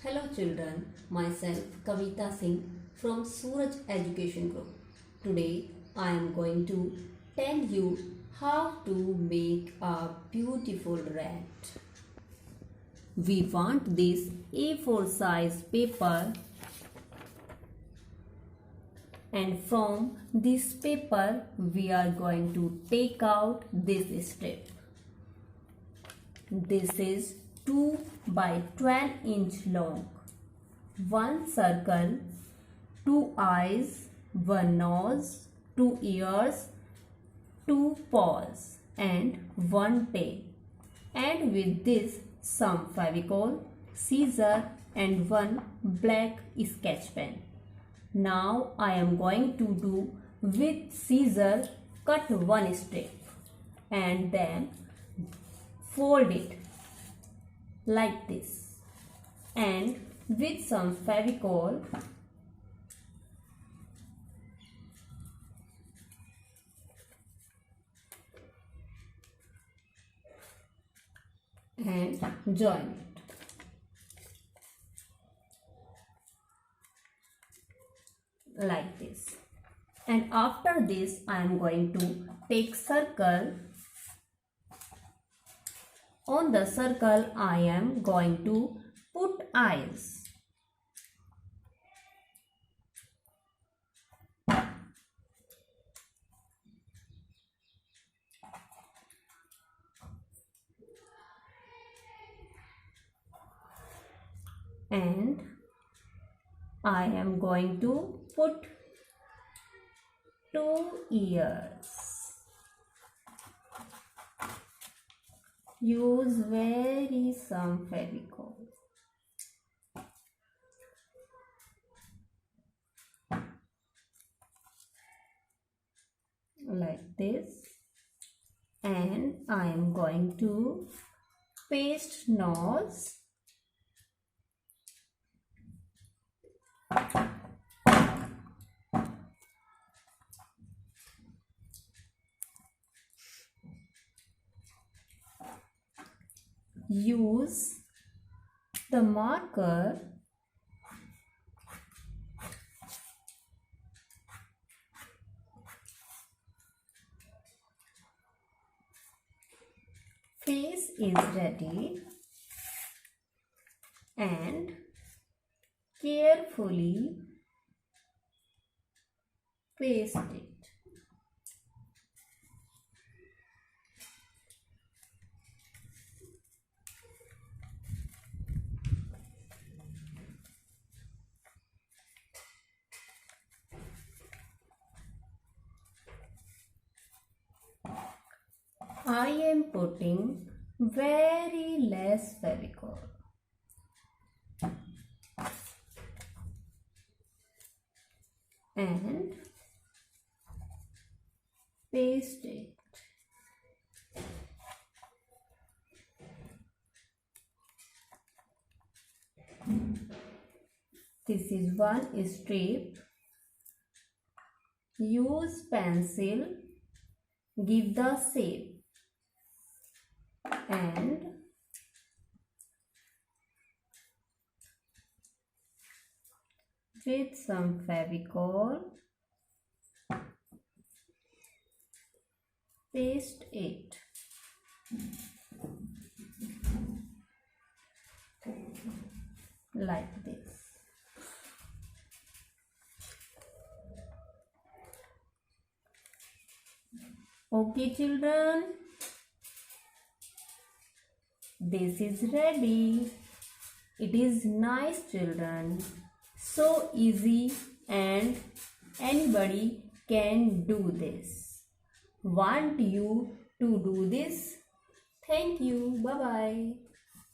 Hello children, myself Kavita Singh from Suraj Education Group. Today I am going to tell you how to make a beautiful rat. We want this A4 size paper, and from this paper we are going to take out this strip. This is 2 by 12-inch long. One circle, 2 eyes, 1 nose, 2 ears, 2 paws and 1 tail. And with this some Fevicol, scissor and 1 black sketch pen. Now I am going to do with scissor cut one strip and then fold it like this, and with some Fevicol and join it like this. And after this I am going to take circle. On the circle I am going to put eyes. And I am going to put 2 ears. Use very some Fevicol. Like this, and I am going to paste nose. Use the marker face is ready, and carefully paste it. I am putting very less Fevicol. And paste it. This is one strip. Use pencil, give the shape, and with some Fevicol paste it like this. Okay children, this is ready. It is nice children, so easy, and anybody can do this. Want you to do this? Thank you. Bye bye.